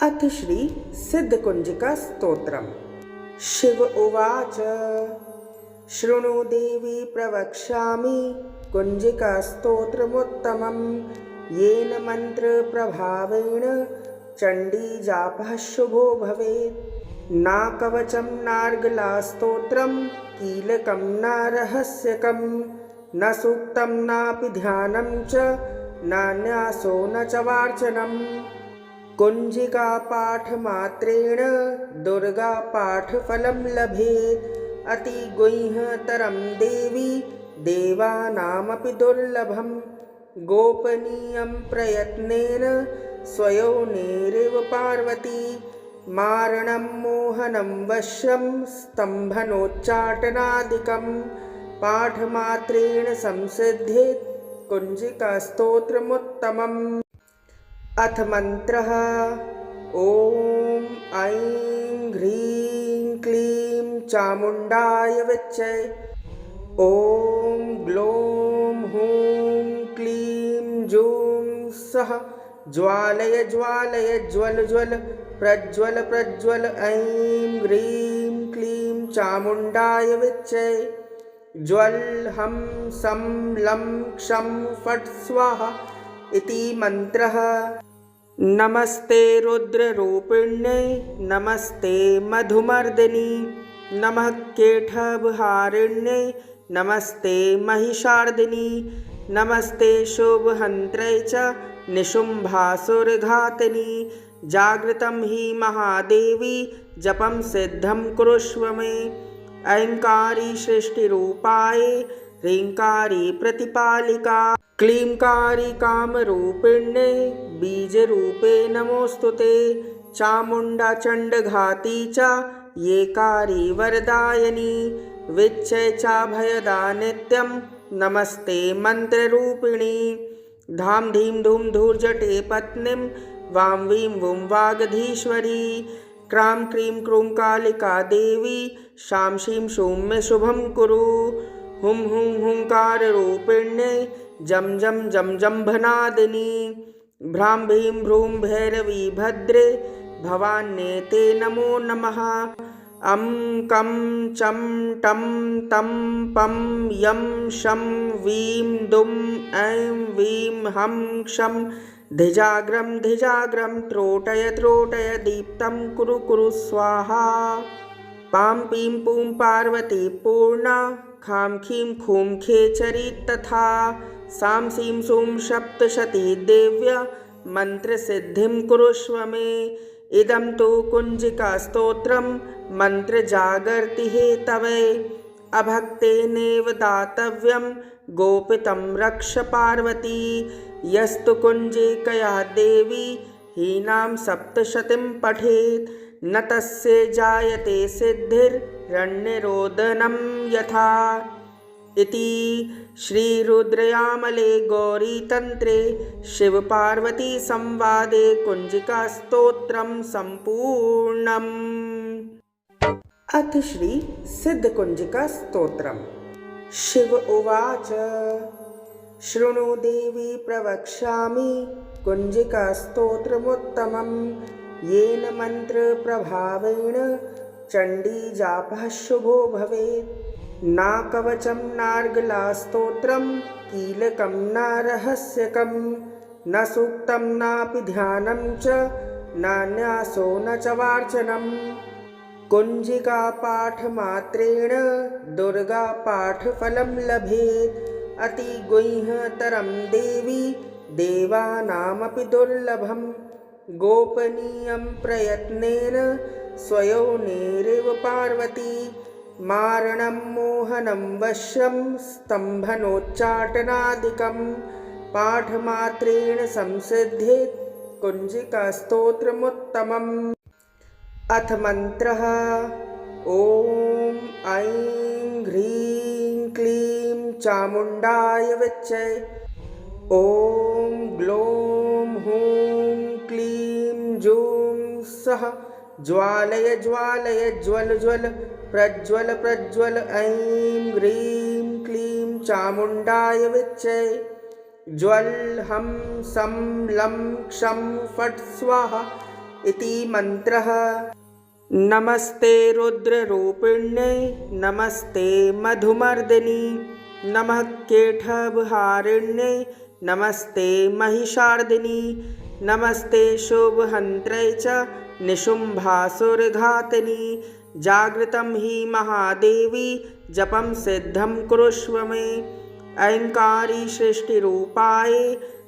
अथ श्री सिद्धकुंजिका स्तोत्रम्। शिव उवाच शृणु देवी प्रवक्ष्यामि कुंजिका स्तोत्रमुत्तमं येन मंत्रप्रभावेण चंडी जापः शुभो भवेत्। न कवचं नार्गलास्तोत्रं कीलकं न रहस्यकं न सूक्तं नापि ध्यानं च न न्यासो न च वार्चनम्। कुंजिका पाठमात्रेण दुर्गा पाठफलं लभेत्। अति गुह्यतरं देवी देवानामपि दुर्लभं। गोपनीयं प्रयत्नेन स्वयोनेरेव पार्वती। मारणं मोहनं वश्यं स्तम्भनोच्चाटनादिकं पाठमात्रेण संसिद्धेत् कुंजिकास्तोत्रमुत्तमम्। अथ मंत्रः ॐ ऐं ह्रीं क्लीं चामुण्डाय विच्चे। ॐ ग्लौं हूं क्लीं जूं सः ज्वालय ज्वालय ज्वल ज्वल प्रज्वल प्रज्वल। ऐं ह्रीं क्लीं चामुण्डाय विच्चे। ज्वल हं सं लं क्षं फट् स्वाहा इति मंत्रः। नमस्ते रुद्ररूपिण्यै नमस्ते मधुमर्दिनी नमः केटभहारिण्यै नमस्ते महिषार्दिनी नमस्ते शुभहन्त्रै च निशुम्भासुरघातिनी। जागृतं हि महादेवी जपं सिद्धं कुरुष्व मे। ऐंकारी सृष्टिरूपायै ह्रींकारी प्रतिपालिका क्लींकारी कामरूपिण्यै बीजरूपे नमोऽस्तुते। चामुण्डा चण्डघाती च येकारी वरदायिनी विच्चै चाभयदा नित्यं नमस्ते मन्त्ररूपिणी। धाम धीं धूम धूर्जटे पत्नीं वां वीं वुं वागधीश्वरी। क्रां क्रीं क्रूं कालिका देवी शां शीं शूं मे शुभं कुरु। हुं हुं हुंकाररूपिण्यै जं जं जं जम्भनादिनी। भ्रां भीं भ्रूं भैरवी भद्रे भवान्येते नमो नमः। अं कं चं टं तं पं यं शं वीं दुं ऐं वीं हं क्षं धिजाग्रं धिजाग्रं त्रोटय त्रोटय दीप्तं कुरु कुरु स्वाहा। पां पीं पूं पार्वती पूर्णा खां खीं खूं खेचरी तथा। सां सीं सूं सप्तशती देव्या मन्त्रसिद्धिं कुरुष्व मे। इदं तु कुंजिकास्तोत्रं मन्त्रजागर्ति हेतवे। अभक्तेनेव दातव्यं गोपितं रक्ष पार्वती। यस्तु कुंजिकया देवी हीनां सप्तशतीं पठेत् न तस्य जायते सिद्धिर्रण्यरोदनं यथा। इति श्रीरुद्रयामले गौरीतन्त्रे शिवपार्वती संवादे कुंजिकास्तोत्रं सम्पूर्णम्। अथ श्री सिद्धकुंजिका स्तोत्रम्। शिव उवाच शृणु देवी प्रवक्ष्यामि कुंजिका स्तोत्रमुत्तमं येन मंत्रप्रभावेण चंडी जापः शुभो भवेत्। न कवचं नार्गलास्तोत्रं कीलकं न रहस्यकं न सूक्तं नापि ध्यानं च न न्यासो न च वार्चनम्। कुंजिका पाठमात्रेण दुर्गा पाठफलं लभेत्। अति गुह्यतरं देवी देवानामपि दुर्लभं। गोपनीयं प्रयत्नेन स्वयोनेरेव पार्वती। मारणं मोहनं वश्यं स्तम्भनोच्चाटनादिकं पाठमात्रेण संसिद्धेत् कुंजिकास्तोत्रमुत्तमम्। अथ मंत्रः ॐ ऐं ह्रीं क्लीं चामुण्डाय विच्चे। ॐ ग्लौं हूं क्लीं जूं सः ज्वालय ज्वालय ज्वल ज्वल प्रज्वल प्रज्वल। ऐं ह्रीं क्लीं चामुण्डाय विच्चे। ज्वल हं सं लं क्षं फट् स्वाहा इति मन्त्रः। नमस्ते रुद्ररूपिण्यै नमस्ते मधुमर्दिनी नमः केटभहारिण्यै नमस्ते महिषार्दिनी नमस्ते शुभहन्त्रै च निशुम्भासुरघातिनी जागृतं हि महादेवी जपं सिद्धं कुरुष्व मे। ऐङ्कारी सृष्टिरूपाय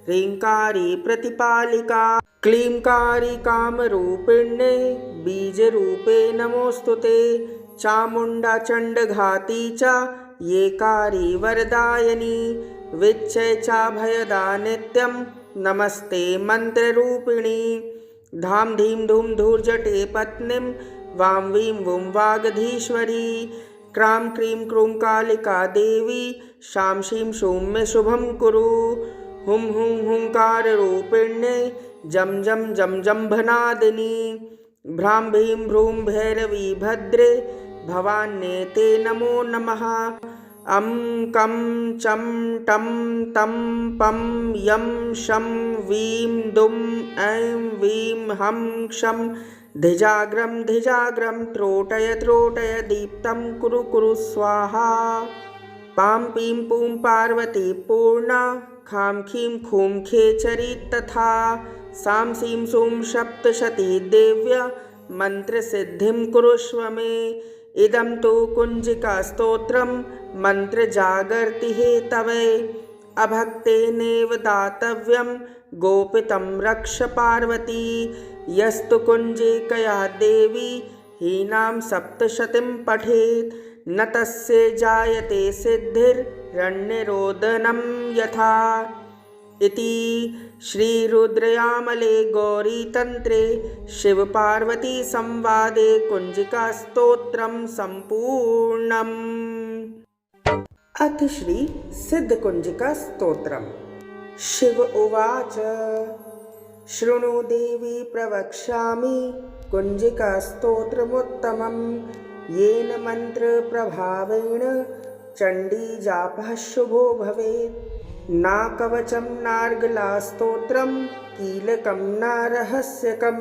ह्रीङ्कारी प्रतिपालिका क्लींकारी कामरूपिण्यै बीजरूपे नमोऽस्तुते। चामुण्डा चण्डघाती च येकारी वरदायिनी विच्चय चाभयदा नित्यं नमस्ते मन्त्ररूपिणी। धाम धीम धूम धूर्जटे पत्नीं वां वीं वुं वागधीश्वरी क्रां क्रीं क्रूं कालिका देवी शां शीं शूं मे शुभं कुरु। हुं हुं हुंकाररूपिण्यै जं जं जं जम्भनादिनी भ्रां भीं भ्रूं भैरवी भद्रे भवान्येते नमो नमः। अं कं चं टं तं पं यं शं वीं दुं ऐं वीं हं क्षं धिजाग्रं धिजाग्रं त्रोटय त्रोटय दीप्तं कुरु कुरु स्वाहा। पां पीं पूं पार्वती पूर्णा खां खीं खूं खेचरी तथा सां सीं सूं सप्तशती देव्या मन्त्रसिद्धिं कुरुष्व मे। इदं तु कुञ्जिकास्तोत्रं मन्त्रजागर्ति हेतवे अभक्तेनेव दातव्यं गोपितं रक्ष पार्वती। यस्तु कुञ्जिकया देवी हीनां सप्तशतीं पठेत् न तस्य जायते सिद्धिर्रण्यरोदनं यथा। इति श्रीरुद्रयामले गौरीतन्त्रे शिवपार्वतीसंवादे कुञ्जिकास्तोत्रं सम्पूर्णम्। अथ श्री सिद्धकुञ्जिकास्तोत्रम्। शिव उवाच शृणु देवी प्रवक्ष्यामि कुञ्जिकास्तोत्रमुत्तमं येन मन्त्रप्रभावेण चण्डीजापः शुभो भवेत्। न कवचं नार्गलास्तोत्रं कीलकं न रहस्यकं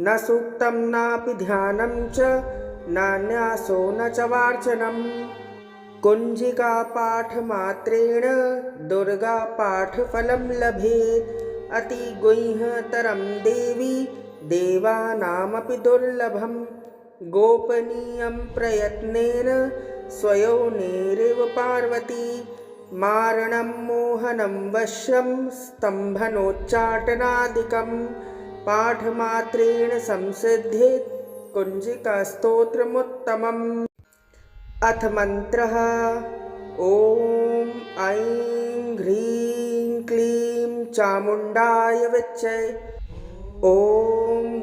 न सूक्तं नापि ध्यानं च न न्यासो न च वार्चनं। कुञ्जिकापाठमात्रेण दुर्गापाठफलं लभेत्। अतिगुह्यतरं देवी देवानामपि दुर्लभं गोपनीयं प्रयत्नेन स्वयोनेरेव पार्वती। मारणं मोहनं वश्यं स्तम्भनोच्चाटनादिकं पाठमात्रेण संसिद्धेत् कुञ्जिकास्तोत्रमुत्तमम्। अथ मन्त्रः ॐ ऐं ह्रीं क्लीं चामुण्डाय विच्चे। ॐ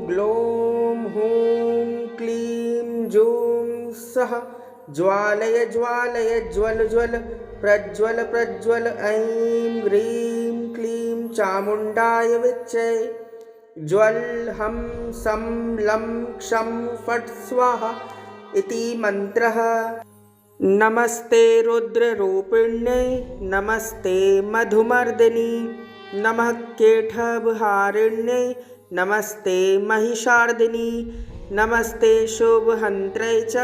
ग्लौं हूं क्लीं जूं सः ज्वालय ज्वालय ज्वल ज्वल प्रज्वल प्रज्वल। ऐं ह्रीं क्लीं चामुण्डाय विच्चे। ज्वल हं सं लं क्षं फट् स्वाहा इति मन्त्रः। नमस्ते रुद्ररूपिण्यै नमस्ते मधुमर्दिनी नमः केटभहारिण्यै नमस्ते महिषार्दिनी नमस्ते शुभहन्त्रै च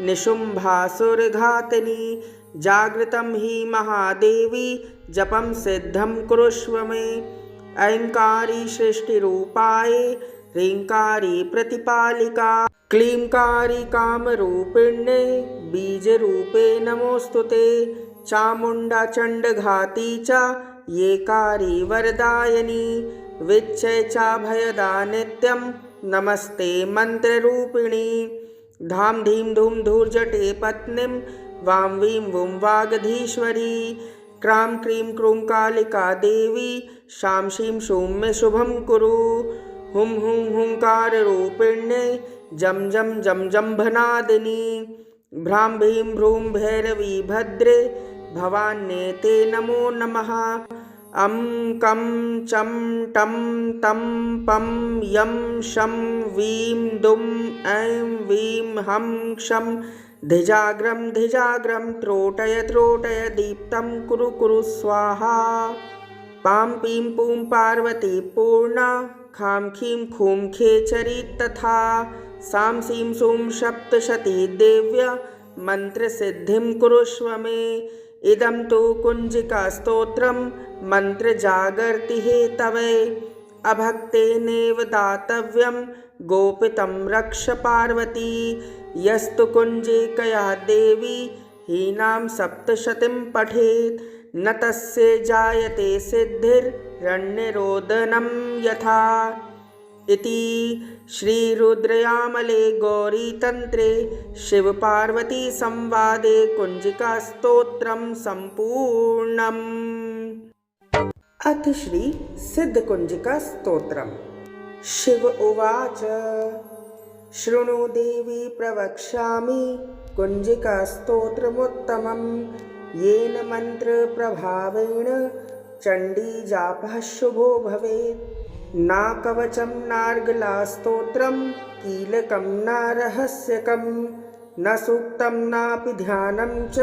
निशुम्भासुरघातिनी जागृतं हि महादेवी जपं सिद्धं कुरुष्व मे। ऐङ्कारी सृष्टिरूपाय ह्रीङ्कारी प्रतिपालिका क्लींकारी कामरूपिण्यै बीजरूपे नमोऽस्तुते। चामुण्डा चण्डघाती च येकारी वरदायिनी विच्चय चाभयदा नित्यं नमस्ते मन्त्ररूपिणी। धाम धीम धूम धूर्जटे पत्नीं वां वीं वुं वागधीश्वरी क्रां क्रीं क्रूं कालिका देवी शां शीं शूं मे शुभं कुरु। हुं हुं हुंकाररूपिण्यै जं जं जं जम्भनादिनी भ्रां भीं भ्रूं भैरवी भद्रे भवान्येते नमो नमः। अं कं चं टं तं पं यं शं वीं दुं ऐं वीं हं क्षं धिजाग्रं धिजाग्रं त्रोटय त्रोटय दीप्तं कुरु कुरु स्वाहा। पां पीं पूं पार्वती पूर्णा खां खीं खूं खेचरी तथा सां सीं सूं सप्तशती देव्य मन्त्रसिद्धिं कुरुष्व मे। इदं तु कुञ्जिकास्तोत्रं मन्त्रजागर्ति हेतवे अभक्तेनेव दातव्यं गोपितं रक्ष पार्वती। यस्तु कुञ्जिकया देवी हीनां सप्तशतीं पठेत् न तस्य जायते सिद्धिर्रण्यरोदनं यथा। इति श्रीरुद्रयामले गौरीतन्त्रे शिवपार्वतीसंवादे कुञ्जिकास्तोत्रं सम्पूर्णम्। अथ श्री सिद्धकुञ्जिकास्तोत्रम्। शिव उवाच शृणु देवी प्रवक्ष्यामि कुञ्जिकास्तोत्रमुत्तमं येन मन्त्रप्रभावेण चण्डीजापः शुभो भवेत्। न कवचं नार्गलास्तोत्रं कीलकं न रहस्यकं न सूक्तं नापि ध्यानं च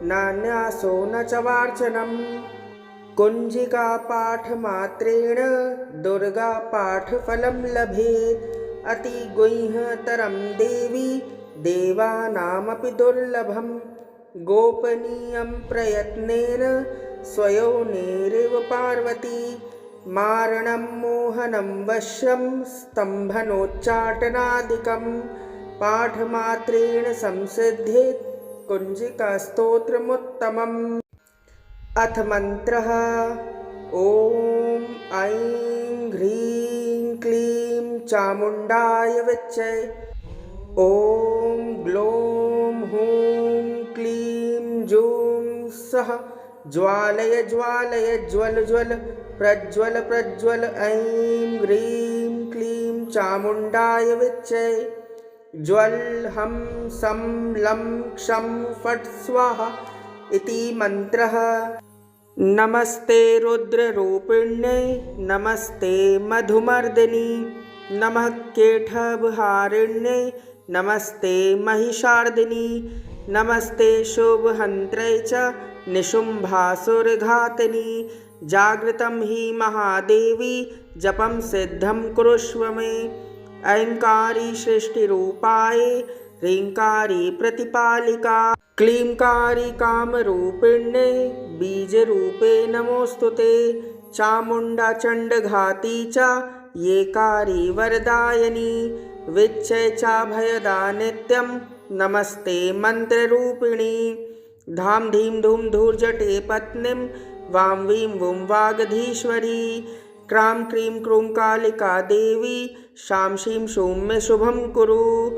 न न्यासो न च वार्चनम्। कुञ्जिकापाठमात्रेण दुर्गापाठफलं लभेत् अतिगुह्यतरं देवी देवानामपि दुर्लभं। गोपनीयं प्रयत्नेन स्वयोनेरेव पार्वती मारणं मोहनं वश्यं स्तम्भनोच्चाटनादिकं पाठमात्रेण संसिद्धेत् कुञ्जिकास्तोत्रमुत्तमम्। अथ मन्त्रः ॐ ऐं ह्रीं क्लीं चामुण्डाय विच्चे। ॐ ग्लौं हूं क्लीं जूं सः ज्वालय ज्वालय ज्वल ज्वल प्रज्वल प्रज्वल। ऐं ह्रीं क्लीं चामुण्डाय विच्चे। ज्वल हं सं लं क्षं फट् स्वाहा इति मन्त्रः। नमस्ते रुद्ररूपिण्यै नमस्ते मधुमर्दिनी नमः केटभहारिण्यै नमस्ते महिषार्दिनी नमस्ते शुभहन्त्रै च निशुम्भासुरघातिनी। जागृतं हि महादेवी जपं सिद्धं कुरुष्व मे। ऐङ्कारी सृष्टिरूपायै ह्रीङ्कारी प्रतिपालिका क्लींकारी कामरूपिण्यै बीजरूपे नमोऽस्तु ते। चामुण्डा चण्डघाती च येकारी वरदायिनी विच्चय चाभयदा नित्यं नमस्ते मन्त्ररूपिणी। धां धीं धूं धूर्जटे पत्नीं वां वीं वुं वागधीश्वरी। क्रां क्रीं क्रूं कालिका देवी शां शीं शूं मे शुभं कुरु।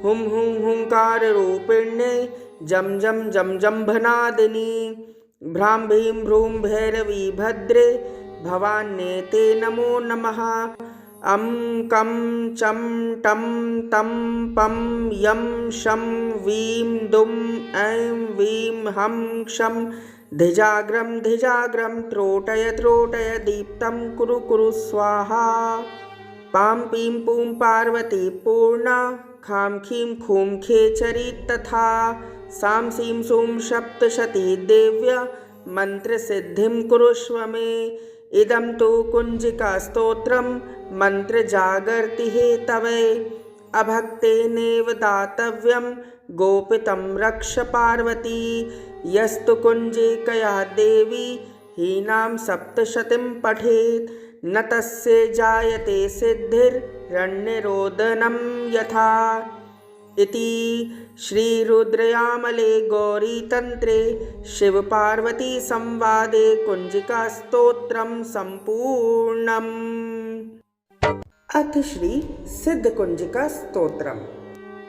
हुं हुं हुंकाररूपिण्यै जं जं जं जम्भनादिनी। भ्रां भीं भ्रूं भैरवी भद्रे भवान्येते नमो नमः। अं कं चं टं तं पं यं शं वीं दुं ऐं वीं हं क्षं धिजाग्रं धिजाग्रं त्रोटय त्रोटय दीप्तं कुरु कुरु स्वाहा। पां पीं पूं पार्वती पूर्णा खां खीं खूं खेचरी तथा सां सीं सूं सप्तशती देव्य मन्त्रसिद्धिं कुरुष्व मे। इदं तु कुञ्जिकास्तोत्रं मन्त्रजागर्ति हेतवे अभक्तेनेव दातव्यं गोपितं रक्ष पार्वती। यस्तु कुञ्जिकया देवी हीनां सप्तशतीं पठेत् न तस्य जायते सिद्धिर्रण्यरोदनं यथा। इति श्रीरुद्रयामले गौरीतन्त्रे शिवपार्वतीसंवादे कुञ्जिकास्तोत्रं सम्पूर्णम्। अथ श्री सिद्धकुञ्जिकास्तोत्रम्।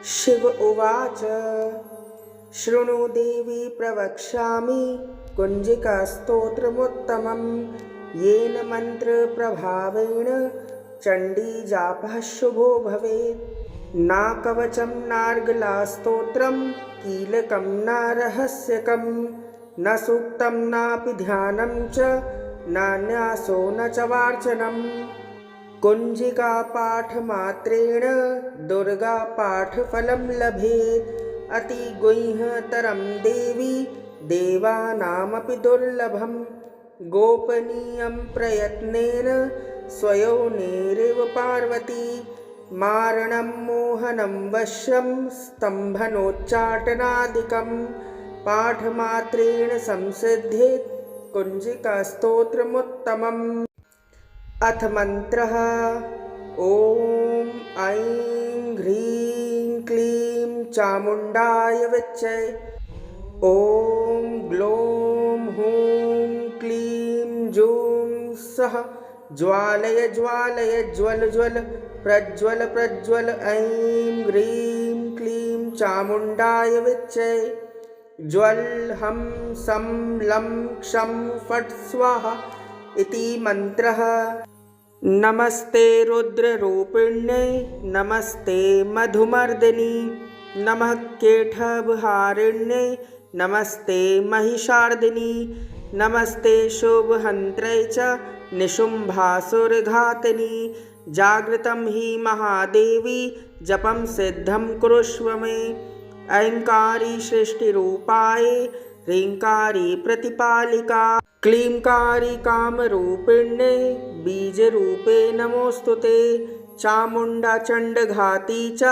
शिव उवाच शृणु देवी प्रवक्ष्यामि कुञ्जिकास्तोत्रमुत्तमं येन मन्त्रप्रभावेण चण्डीजापः शुभो भवेत्। न कवचं नार्गलास्तोत्रं कीलकं न रहस्यकं न सूक्तं नापि ध्यानं च न न्यासो न च वार्चनम्। कुञ्जिकापाठमात्रेण दुर्गापाठफलं लभेत् अतिगुह्यतरं देवी देवानामपि दुर्लभं। गोपनीयं प्रयत्नेन स्वयोनेरेव पार्वती मारणं मोहनं वश्यं स्तम्भनोच्चाटनादिकं पाठमात्रेण संसिद्धेत् कुञ्जिकास्तोत्रमुत्तमम्। अथ मन्त्रः। ॐ ऐं ह्रीं क्लीं चामुण्डाय विच्चे। ॐ ग्लौं हूं क्लीं जूं सः ज्वालय ज्वालय ज्वल ज्वल प्रज्वल प्रज्वल। ऐं ह्रीं क्लीं चामुण्डाय विच्चे। ज्वल हं सं लं क्षं फट् स्वाहा इति मन्त्रः। नमस्ते रुद्ररूपिण्यै नमस्ते मधुमर्दिनी नमः केटभहारिण्यै नमस्ते महिषार्दिनी नमस्ते शुभहन्त्रै च निशुम्भासुरघातिनी। जागृतं हि महादेवी जपं सिद्धं कुरुष्व मे। ऐंकारी सृष्टिरूपाये ह्रींकारी प्रतिपालिका क्लींकारी कामरूपिण्ये बीजरूपे नमोऽस्तुते। चामुण्डा चण्डघाती च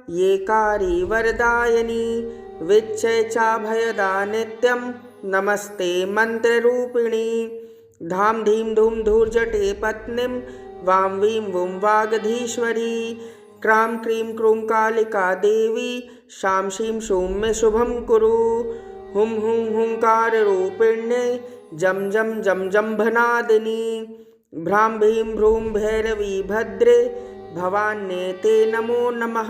येकारी वरदायिनी विच्चय चाभयदा नित्यं नमस्ते मन्त्ररूपिणी। धाम धीं धूम धूर्जटे पत्नीं वां वीं वुं वागधीश्वरी क्रां क्रीं क्रूं कालिका देवी शां शीं शूं मे शुभं कुरु। हुं हुं हुंकाररूपिण्ये जं जं जं जम्भनादिनी भ्रां भीं भ्रूं भैरवी भद्रे भवान्येते नमो नमः।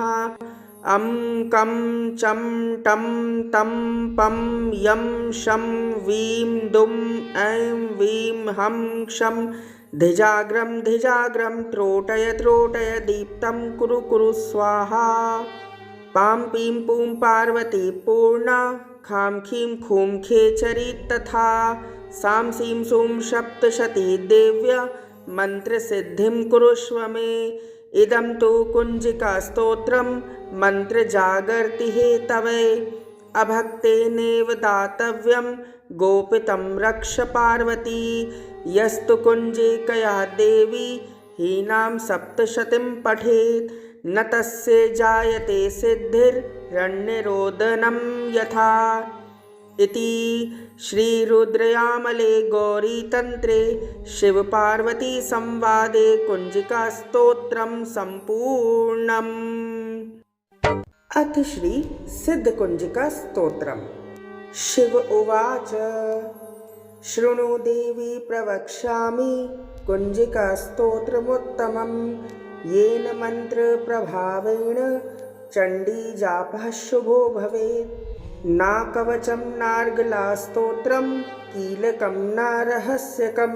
अं कं चं टं तं पं यं शं वीं दुं ऐं वीं हं क्षं धिजाग्रं धिजाग्रं त्रोटय त्रोटय दीप्तं कुरु कुरु स्वाहा। पां पीं पूं पार्वती पूर्णा खां खीं खूं खेचरी तथा सां सीं सूं सप्तशती देव्या मन्त्रसिद्धिं कुरुष्व मे। इदं तु कुञ्जिकास्तोत्रं मन्त्रजागर्ति हेतवे अभक्तेनेव दातव्यं गोपितं रक्ष पार्वती। यस्तु कुञ्जिकया देवी हीनां सप्तशतीं पठेत् न तस्य जायते सिद्धिर्रण्यरोदनं यथा। इति श्रीरुद्रयामले गौरीतन्त्रे शिवपार्वती संवादे कुञ्जिकास्तोत्रं सम्पूर्णम्। अथ श्री सिद्धकुञ्जिकास्तोत्रम्। शिव उवाच शृणु देवी प्रवक्ष्यामि कुञ्जिकास्तोत्रमुत्तमं येन मन्त्रप्रभावेण चण्डीजापः शुभो भवेत्। न कवचं नार्गलास्तोत्रं कीलकं न रहस्यकं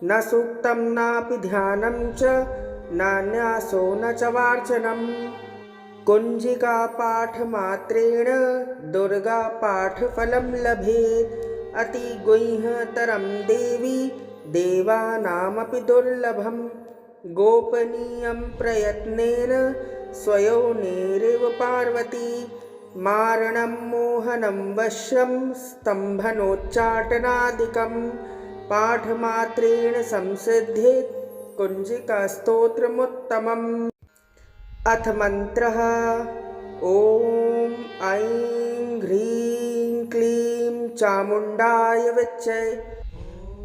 न सूक्तं नापि ध्यानं च न न्यासो न च वार्चनं। कुञ्जिकापाठमात्रेण दुर्गापाठफलं लभेत्। अतिगुह्यतरं देवी देवानामपि दुर्लभं। गोपनीयं प्रयत्नेन स्वयोनेरेव पार्वती मारणं मोहनं वश्यं स्तम्भनोच्चाटनादिकं पाठमात्रेण संसिद्धेत् कुञ्जिकास्तोत्रमुत्तमम्। अथ मन्त्रः। ॐ ऐं ह्रीं क्लीं चामुण्डाय विच्चे।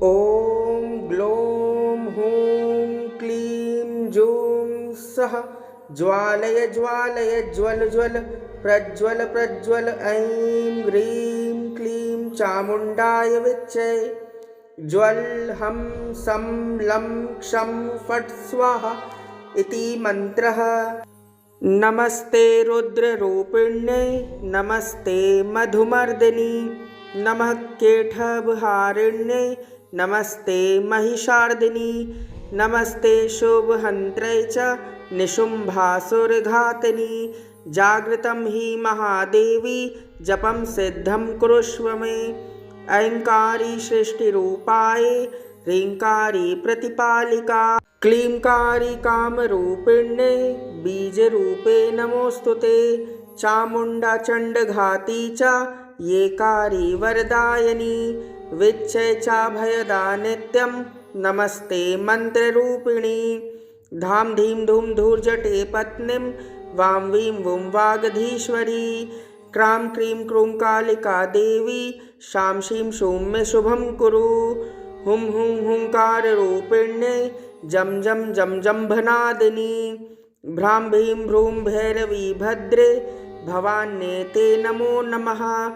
ॐ ग्लौं हूं क्लीं जूं सः ज्वालय ज्वालय ज्वल ज्वल प्रज्वल प्रज्वल। ऐं ह्रीं क्लीं चामुण्डाय विच्चे। ज्वल हं सं लं क्षं फट् स्वाहा इति मन्त्रः। नमस्ते रुद्ररूपिण्यै नमस्ते मधुमर्दिनी नमः केटभहारिण्यै नमस्ते महिषार्दिनी नमस्ते शुभहन्त्रै च निशुम्भासुरघातिनी। जागृतं हि महादेवी जपं सिद्धं कुरुष्व मे। ऐंकारी सृष्टिरूपाये ह्रींकारी प्रतिपालिका क्लींकारी कामरूपिण्ये बीजरूपे नमोऽस्तुते। चामुण्डा चण्डघाती च येकारी वरदायिनी विच्चय चाभयदा नित्यं नमस्ते मन्त्ररूपिणी। धाम धीम धूम धूर्जटे पत्नीं वां वीं वुं वागधीश्वरी। क्रां क्रीं क्रूं कालिका देवी शां शीं शूं मे शुभं कुरु। हुं हुं हुंकाररूपिण्ये जं जं जं जम्भनादिनी। भ्रां भीं भ्रूं भैरवी भद्रे भवान्येते नमो नमः।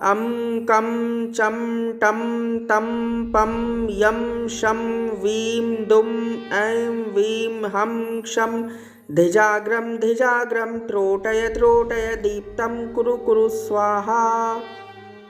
अं कं चं टं तं पं यं शं वीं दुं ऐं वीं हं क्षं धिजाग्रं धिजाग्रं त्रोटय त्रोटय दीप्तं कुरु कुरु स्वाहा।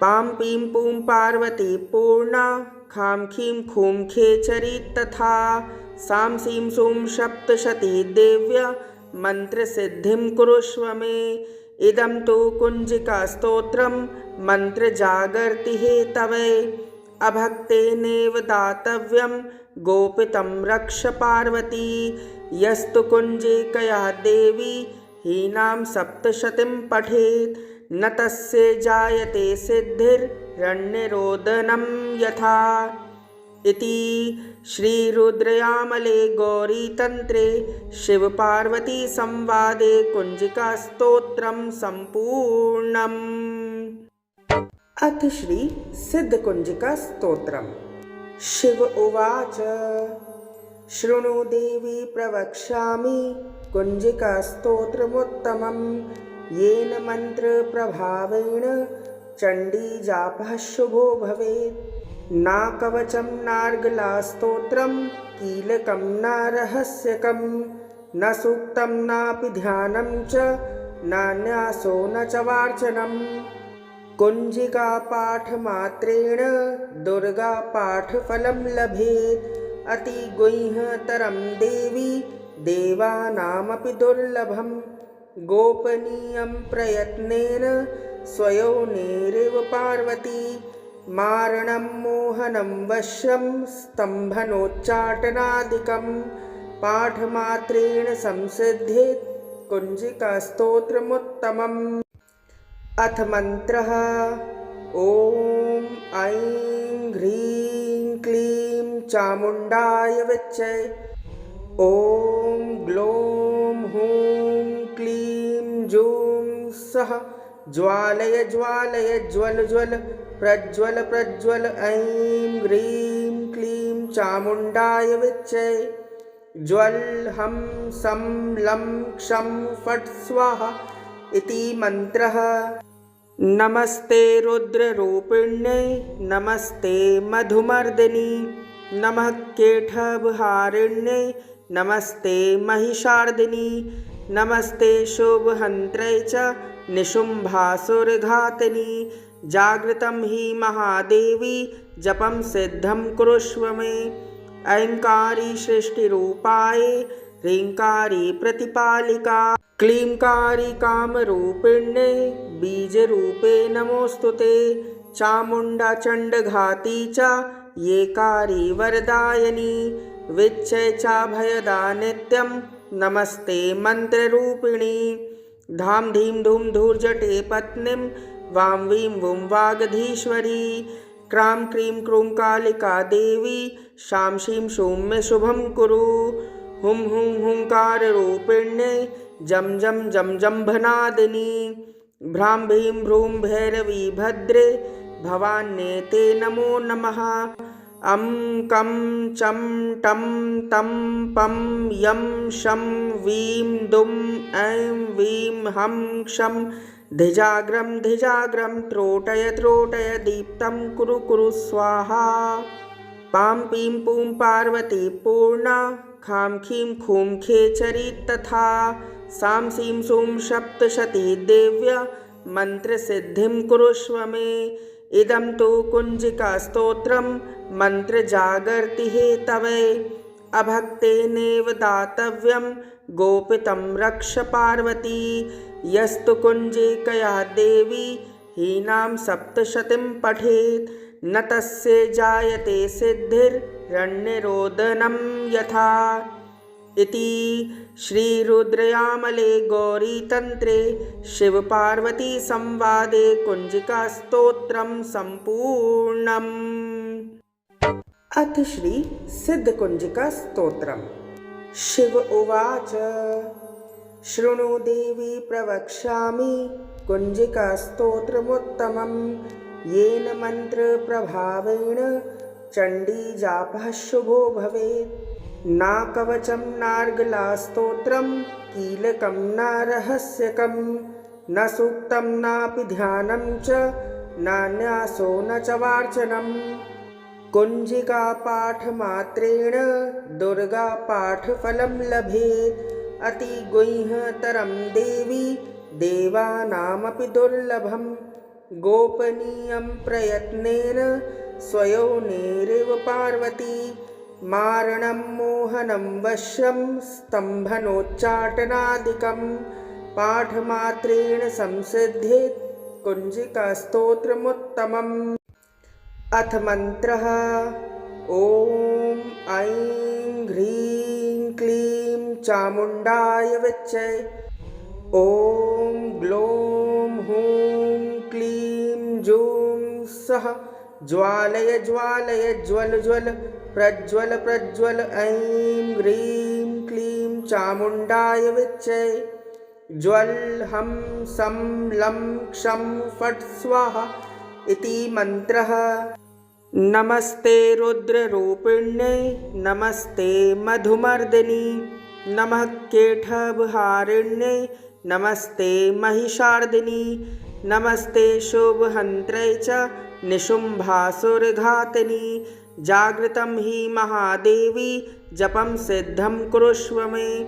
पां पीं पूं पार्वती पूर्णा खां खीं खूं खेचरी तथा। सां सीं सूं सप्तशती देव्या मन्त्रसिद्धिं कुरुष्व मे। इदं तु कुञ्जिकास्तोत्रं मन्त्रजागर्ति हेतवे। अभक्तेनेव दातव्यं गोपितं रक्ष पार्वती। यस्तु कुञ्जिकया देवी हीनां सप्तशतीं पठेत् न तस्य जायते सिद्धिर्रण्यरोदनं यथा। इति श्रीरुद्रयामले गौरीतन्त्रे शिवपार्वती संवादे कुञ्जिकास्तोत्रं सम्पूर्णम्। अथ श्री सिद्धकुञ्जिकास्तोत्रम्। शिव उवाच शृणु देवी प्रवक्ष्यामि कुञ्जिकास्तोत्रमुत्तमं। येन मन्त्रप्रभावेण चण्डीजापः शुभो भवेत्। न कवचं नार्गलास्तोत्रं कीलकं न रहस्यकं। न सूक्तं नापि ध्यानं च न न्यासो न च वार्चनं। कुञ्जिकापाठमात्रेण दुर्गापाठफलं लभेत्। अतिगुह्यतरं देवी देवानामपि दुर्लभं। गोपनीयं प्रयत्नेन स्वयोनेरेव पार्वती। मारणं मोहनं वश्यं स्तम्भनोच्चाटनादिकं। पाठमात्रेण संसिद्धेत् कुञ्जिकास्तोत्रमुत्तमम्। अथ मन्त्रः। ॐ ऐं ह्रीं क्लीं चामुण्डाय विच्चे। ॐ ग्लौं हूं क्लीं जूं सः ज्वालय ज्वालय ज्वल ज्वल प्रज्वल प्रज्वल। ऐं ह्रीं क्लीं चामुण्डाय विच्चे। ज्वल हं सं लं क्षं फट् स्वाहा इति मन्त्रः। नमस्ते रुद्ररूपिण्यै नमस्ते मधुमर्दिनी। नमः केटभहारिण्यै नमस्ते महिषार्दिनी। नमस्ते शुभहन्त्रै च निशुम्भासुरघातिनी। जागृतं हि महादेवी जपं सिद्धं कुरुष्व मे। ऐङ्कारी सृष्टिरूपाये ह्रीङ्कारी प्रतिपालिका। क्लींकारी कामरूपिण्ये बीजरूपे नमोऽस्तु ते। चामुण्डा चण्डघाती च येकारी वरदायिनी। विच्चै चाभयदा नित्यं नमस्ते मन्त्ररूपिणी। धाम धीम धूम धूर्जटे पत्नीं वां वीं वुं वागधीश्वरी। क्रां क्रीं क्रूं कालिका देवी शां शीं शूं मे शुभं कुरु। हुं हुं हुंकाररूपिण्ये जं जं जं जम्भनादिनी। भ्रां भीं भ्रूं भैरवी भद्रे भवान्येते नमो नमः। अं कं चं टं तं पं यं शं वीं दुं ऐं वीं हं क्षं धिजाग्रं धिजाग्रं त्रोटय त्रोटय दीप्तं कुरु कुरु स्वाहा। पां पीं पूं पार्वती पूर्णा खां खीं खूं खेचरी तथा। सां सीं सूं सप्तशती देव्या मन्त्रसिद्धिं कुरुष्व मे। इदं तु कुञ्जिकास्तोत्रं मन्त्रजागर्ति हेतवे। अभक्तेनेव दातव्यं गोपितं रक्ष पार्वती। यस्तु कुञ्जिकया देवी हीनां सप्तशतीं पठेत् न तस्य जायते सिद्धिर्रण्यरोदनं यथा। इति श्रीरुद्रयामले गौरीतन्त्रे शिवपार्वती संवादे कुञ्जिकास्तोत्रं सम्पूर्णम्। अथ श्री सिद्धकुंजिका स्तोत्रम्। शिव उवाच शृणु देवी प्रवक्ष्यामि कुंजिका स्तोत्रमुत्तमं येन मन्त्रप्रभावेण चण्डीजापः शुभो भवेत्। न कवचं नार्गलास्तोत्रं कीलकं न रहस्यकं न सूक्तं नापि ध्यानं च न न्यासो न च वार्चनम्। कुंजिका पाठमात्रेण दुर्गा पाठफलं लभेत्। अति गुह्यतरं देवी देवानामपि दुर्लभं। गोपनीयं प्रयत्नेन स्वयोनेरेव पार्वती। मारणं मोहनं वश्यं स्तम्भनोच्चाटनादिकं पाठमात्रेण संसिद्धेत् कुंजिकास्तोत्रमुत्तमम्। अथ मन्त्रः ॐ ऐं ह्रीं क्लीं चामुण्डाय विच्चे। ॐ ग्लौं हूं क्लीं जूं सः ज्वालय ज्वालय ज्वल ज्वल प्रज्वल प्रज्वल। ऐं ह्रीं क्लीं चामुण्डाय विच्चे। ज्वल हं सं लं क्षं फट् स्वाहा इति मन्त्रः। नमस्ते रुद्ररूपिण्यै नमस्ते मधुमर्दिनी नमः केटभहारिण्यै नमस्ते महिषार्दिनी नमस्ते शुभहन्त्रै च निशुम्भासुरघातिनी। जागृतं हि महादेवी जपं सिद्धं कुरुष्व मे।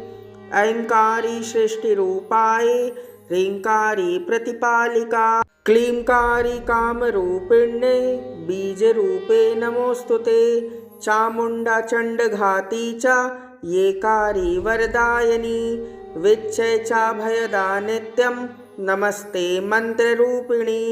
ऐङ्कारी सृष्टिरूपायै ह्रीङ्कारी प्रतिपालिका क्लींकारी कामरूपिण्यै बीजरूपे नमोऽस्तुते। चामुण्डा चण्डघाती च येकारी वरदायिनी विच्चै चाभयदा नित्यं नमस्ते मन्त्ररूपिणी।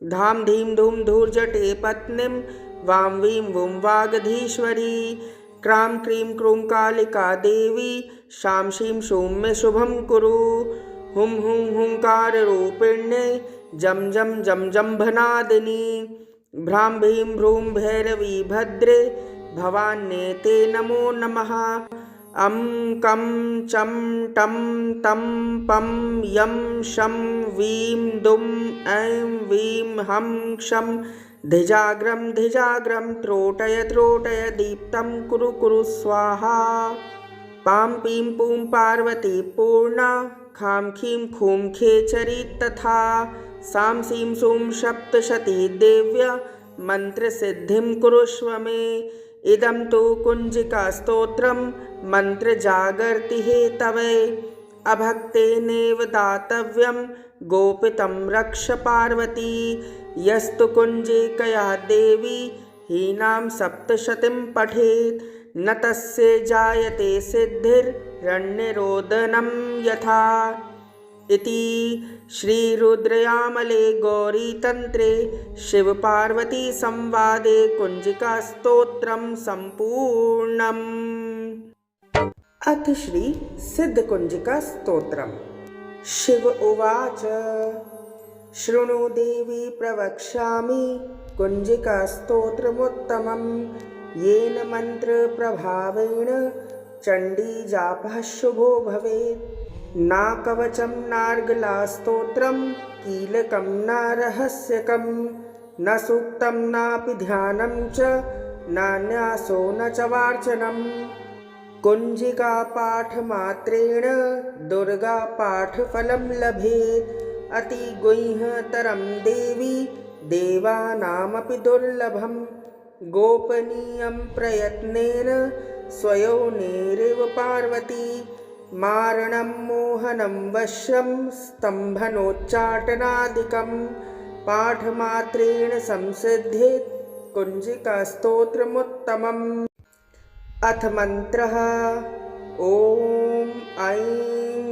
धां धीं धूं धूर्जटे पत्नीं वां वीं वुं वागधीश्वरी। क्रां क्रीं क्रूं कालिका देवी शां शीं शूं मे शुभं कुरु। हुं हुं हुंकाररूपिण्यै जं जं जं जम्भनादिनी। भ्रां भीं भ्रूं भैरवी भद्रे भवान्येते नमो नमः। अं कं चं टं तं पं यं शं वीं दुं ऐं वीं हं क्षं धिजाग्रं धिजाग्रं त्रोटय त्रोटय दीप्तं कुरु कुरु स्वाहा। पां पीं पूं पार्वती पूर्णा खां खीं खूं खेचरी तथा। सां सीं सूं सप्तशती देव्या मन्त्रसिद्धिं कुरुष्व मे। इदं तु कुंजिकास्तोत्रं मन्त्रजागर्ति हेतवे। अभक्तेनेव दातव्यं गोपितं रक्ष पार्वती। यस्तु कुंजिकया देवी हीनां सप्तशतीं पठेत् न तस्य जायते सिद्धिर्रण्यरोदनं यथा। इति श्रीरुद्रयामले गौरीतन्त्रे शिवपार्वतीसंवादे कुंजिकास्तोत्रं सम्पूर्णम्। अथ श्री सिद्धकुंजिकास्तोत्रम्। शिव उवाच शृणु देवी प्रवक्ष्यामि कुंजिकास्तोत्रमुत्तमं येन मन्त्रप्रभावेण चण्डीजापः शुभो भवेत्। न कवचं नार्गलास्तोत्रं कीलकं न रहस्यकं न सूक्तं नापि ध्यानं च न न्यासो न च वार्चनम्। कुंजिका पाठमात्रेण दुर्गा पाठफलं लभेत्। अति गुह्यतरं देवी देवानामपि दुर्लभं। गोपनीयं प्रयत्नेन स्वयोनेरेव पार्वती। मारणं मोहनं वश्यं स्तम्भनोच्चाटनादिकं पाठमात्रेण संसिद्धेत् कुंजिकास्तोत्रमुत्तमम्। अथ मन्त्रः ॐ ऐं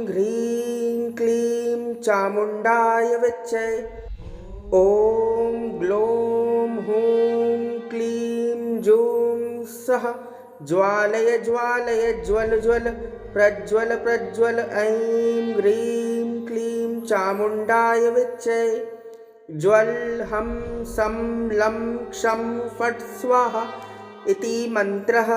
ह्रीं क्लीं चामुण्डाय विच्चे। ॐ ग्लौं हूं क्लीं जूं सः ज्वालय ज्वालय ज्वल ज्वल प्रज्वल प्रज्वल। ऐं ह्रीं क्लीं चामुण्डाय विच्चे। ज्वल हं सं लं क्षं फट् स्वाहा इति मन्त्रः।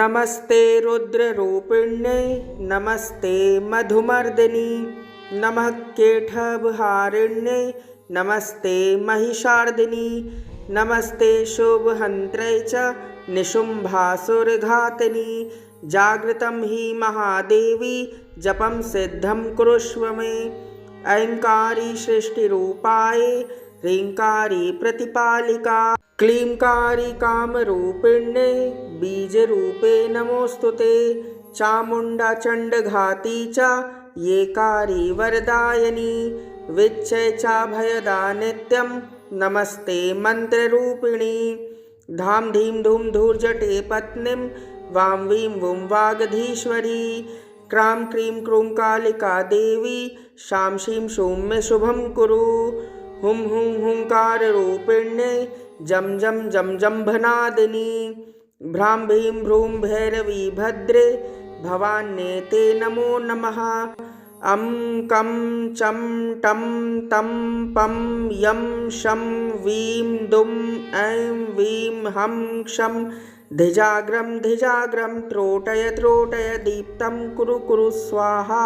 नमस्ते रुद्ररूपिण्यै नमस्ते मधुमर्दिनी नमः केटभहारिण्यै नमस्ते महिषार्दिनी नमस्ते शुभहन्त्रै च निशुम्भासुरघातिनी जागृतं हि महादेवी जपं सिद्धं कुरुष्व मे। ऐङ्कारी सृष्टिरूपाय ह्रीङ्कारी प्रतिपालिका क्लींकारी कामरूपिण्यै बीजरूपे नमोऽस्तुते। चामुण्डा चण्डघाती च येकारी वरदायिनी विच्चय चाभयदा नित्यं नमस्ते मन्त्ररूपिणी। धाम धीम धूम धूर्जटे पत्नीं वां वीं वुं वागधीश्वरी क्रां क्रीं क्रूं कालिका देवी शां शीं शूं मे शुभं कुरु। हुं हुं हुंकाररूपिण्यै जं जं जं जम्भनादिनी भ्रां भीं भ्रूं भैरवी भद्रे भवान्येते नमो नमः। अं कं चं टं तं पं यं शं वीं दुं ऐं वीं हं क्षं धिजाग्रं धिजाग्रं त्रोटय त्रोटय दीप्तं कुरु कुरु स्वाहा।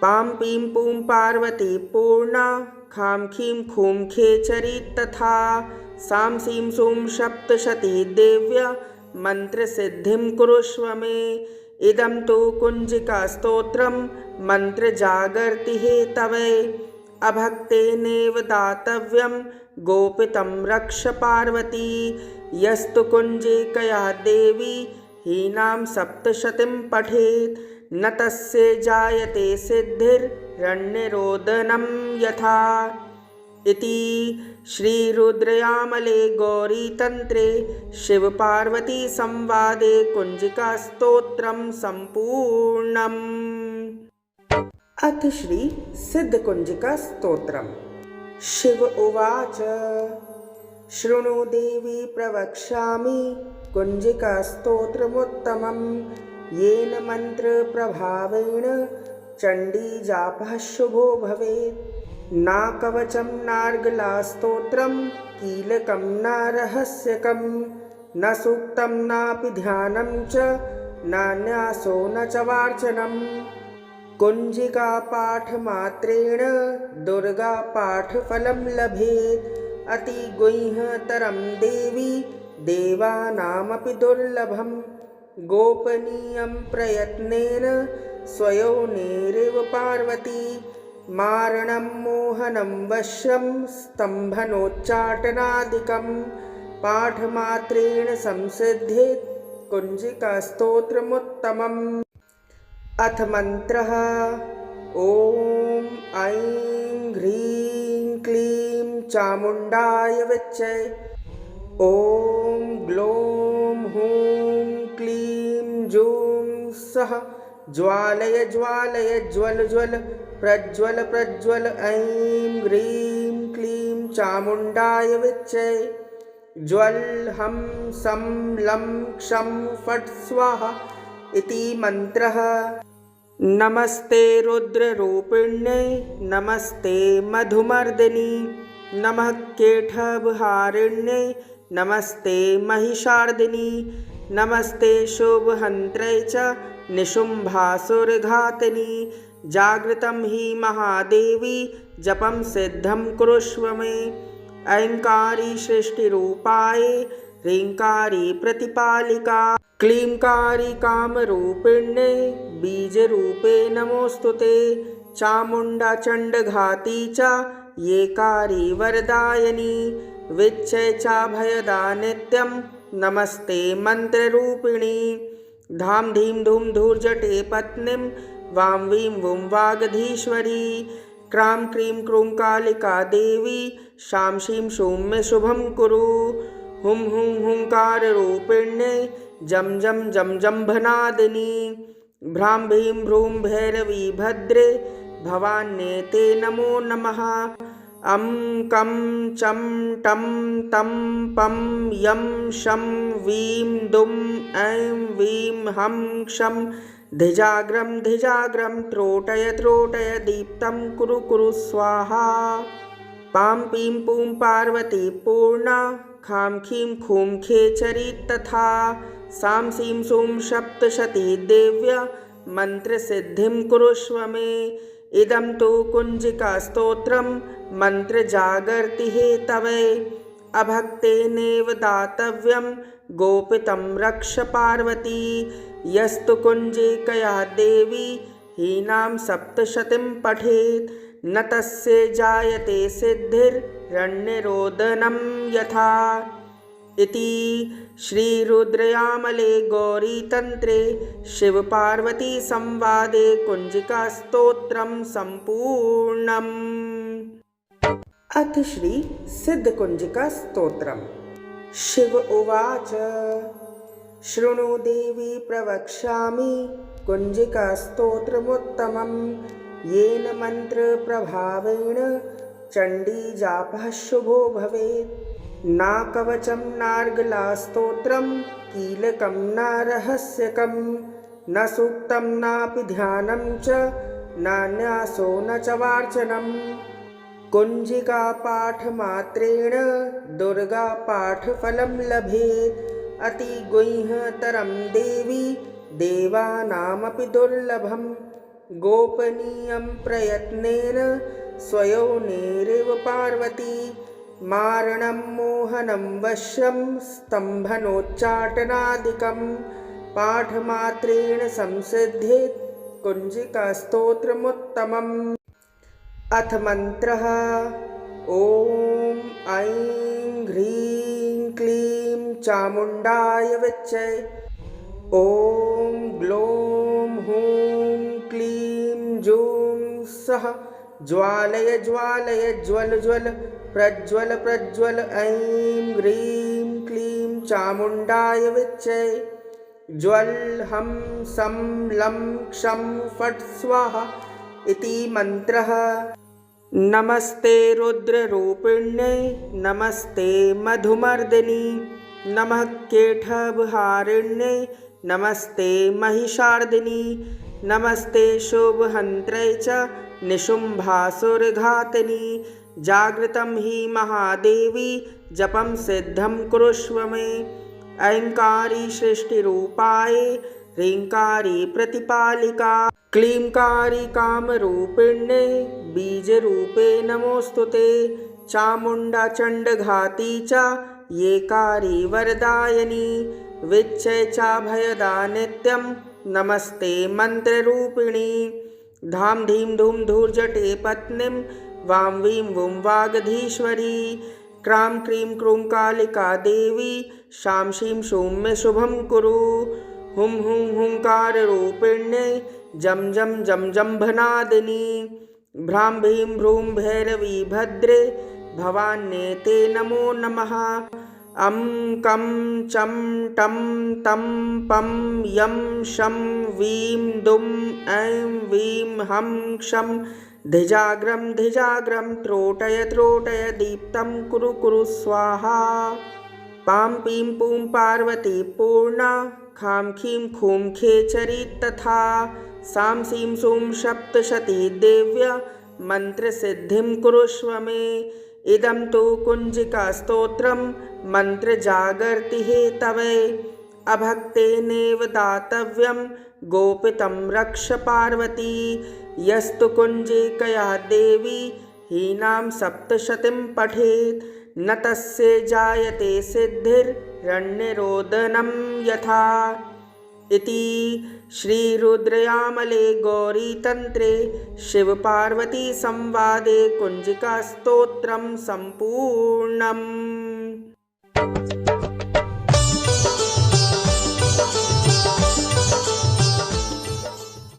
पां पीं पूं पार्वती पूर्णा खां खीं खूं खेचरी तथा सां सीं सूं सप्तशती देव्या मन्त्रसिद्धिं कुरुष्व मे। इदं तु कुञ्जिकास्तोत्रं मन्त्रजागर्ति हेतवे अभक्तेनेव दातव्यं गोपितं रक्ष पार्वती। यस्तु कुञ्जिकया देवी हीनां सप्तशतीं पठेत् न तस्य जायते सिद्धिर्रण्यरोदनं यथा। इति श्रीरुद्रयामले गौरीतन्त्रे शिवपार्वतीसंवादे कुञ्जिकास्तोत्रं सम्पूर्णम्। अथ श्री सिद्धकुञ्जिकास्तोत्रम्। शिव उवाच शृणु देवी प्रवक्ष्यामि कुञ्जिकास्तोत्रमुत्तमं येन मन्त्रप्रभावेण चण्डीजापः शुभो भवेत्। न कवचं नार्गलास्तोत्रं कीलकं न रहस्यकं न सूक्तं नापि ध्यानं च न न्यासो न च वार्चनं। कुञ्जिकापाठमात्रेण दुर्गापाठफलं लभेत्। अतिगुह्यतरं देवी देवानामपि दुर्लभं गोपनीयं प्रयत्नेन स्वयोनेरेव पार्वती। मारणं मोहनं वश्यं स्तम्भनोच्चाटनादिकं पाठमात्रेण संसिद्धेत् कुञ्जिकास्तोत्रमुत्तमम्। अथ मन्त्रः। ॐ ऐं ह्रीं क्लीं चामुण्डाय विच्चे। ॐ ग्लौं हूं क्लीं जूं सः ज्वालय ज्वालय ज्वल ज्वल प्रज्वल प्रज्वल। ऐं ह्रीं क्लीं चामुण्डाय विच्चे। ज्वल हं सं लं क्षं फट् स्वाहा इति मन्त्रः। नमस्ते रुद्ररूपिण्यै नमस्ते मधुमर्दिनी नमः केटभहारिण्यै नमस्ते महिषार्दिनी नमस्ते शुभहन्त्रै च निशुम्भासुरघातिनी जागृतं हि महादेवी जपं सिद्धं कुरुष्व मे। ऐङ्कारी सृष्टिरूपाय ह्रीङ्कारी प्रतिपालिका क्लींकारी कामरूपिण्यै बीजरूपे नमोऽस्तुते। चामुण्डा चण्डघाती च येकारी वरदायिनी विच्चय चाभयदा नित्यं नमस्ते मन्त्ररूपिणी। धाम धीम धूम धूर्जटे पत्नीं वां वीं वुं वागधीश्वरी क्रां क्रीं क्रूं कालिका देवी शां शीं शूं मे शुभं कुरु। हुं हुं हुंकाररूपिण्यै जं जं जं जम्भनादिनी भ्रां भीं भ्रूं भैरवी भद्रे भवान्येते नमो नमः। अं कं चं टं तं पं यं शं वीं दुं ऐं वीं हं क्षं धिजाग्रं धिजाग्रं त्रोटय त्रोटय दीप्तं कुरु कुरु स्वाहा। पां पीं पूं पार्वती पूर्णा खां खीं खूं खेचरी तथा सां सीं सूं सप्तशती देव्य मन्त्रसिद्धिं कुरुष्व मे। इदं तु कुञ्जिकास्तोत्रं मन्त्रजागर्ति हेतवे अभक्तेनेव दातव्यं गोपितं रक्ष पार्वती। यस्तु कुञ्जिकया देवी हीनां सप्तशतीं पठेत् न तस्य जायते सिद्धिर्रण्यरोदनं यथा। इति श्रीरुद्रयामले गौरीतन्त्रे शिवपार्वतीसंवादे कुञ्जिकास्तोत्रं सम्पूर्णम्। अथ श्री सिद्धकुञ्जिकास्तोत्रम्। शिव उवाच शृणु देवी प्रवक्ष्यामि कुञ्जिकास्तोत्रमुत्तमं येन मन्त्रप्रभावेण चण्डीजापः शुभो भवेत्। न कवचं नार्गलास्तोत्रं कीलकं न रहस्यकं न सूक्तं नापि ध्यानं च न न्यासो न च वार्चनम्। कुञ्जिकापाठमात्रेण दुर्गापाठफलं लभेत्। अतिगुह्यतरं देवी देवानामपि दुर्लभं गोपनीयं प्रयत्नेन स्वयोनेरेव पार्वती। मारणं मोहनं वश्यं स्तम्भनोच्चाटनादिकं पाठमात्रेण संसिद्धेत् कुञ्जिकास्तोत्रमुत्तमम्। अथ मन्त्रः ॐ ऐं ह्रीं क्लीं चामुण्डाय विच्चे। ॐ ग्लौं हूं क्लीं जूं सः ज्वालय ज्वालय ज्वल ज्वल प्रज्वल प्रज्वल। ऐं ह्रीं क्लीं चामुण्डाय विच्चे। ज्वल हं सं लं क्षं फट् स्वाहा इति मन्त्रः। नमस्ते रुद्ररूपिण्यै नमस्ते मधुमर्दिनी नमः केटभहारिण्यै नमस्ते महिषार्दिनी नमस्ते शुभहन्त्रै च निशुम्भासुरघातिनी। जागृतं हि महादेवी जपं सिद्धं कुरुष्व मे। ऐङ्कारी सृष्टिरूपायै ह्रीङ्कारी प्रतिपालिका क्लींकारी कामरूपिण्यै बीजरूपे नमोऽस्तु ते। चामुण्डा चण्डघाती च येकारी वरदायिनी विच्चै चाभयदा नित्यं नमस्ते मन्त्ररूपिणी। धां धीं धूं धूर्जटे पत्नीं वां वीं वुं वागधीश्वरी। क्रां क्रीं क्रूं कालिका देवी शां शीं शूं मे शुभं कुरु। हुं हुं हुंकाररूपिण्यै जं जं जं जम्भनादिनी। भ्रां भीं भ्रूं भैरवी भद्रे भवान्येते नमो नमः। अं कं चं टं तं पं यं शं वीं दुं ऐं वीं हं क्षं धिजाग्रं धिजाग्रं त्रोटय त्रोटय दीप्तं कुरु कुरु स्वाहा। पां पीं पूं पार्वती पूर्णा खां खीं खूं खेचरी तथा सां सीं सूं सप्तशती देव्य मन्त्रसिद्धिं कुरुष्व मे। इदं तु कुञ्जिकास्तोत्रं मन्त्रजागर्ति हेतवे अभक्तेनेव दातव्यं गोपितं रक्ष पार्वती। यस्तु कुञ्जिकया देवी हीनां सप्तशतीं पठेत् न तस्य जायते सिद्धिर्रण्यरोदनं यथा। इति श्रीरुद्रयामले गौरीतन्त्रे शिवपार्वतीसंवादे कुञ्जिकास्तोत्रं सम्पूर्णम्।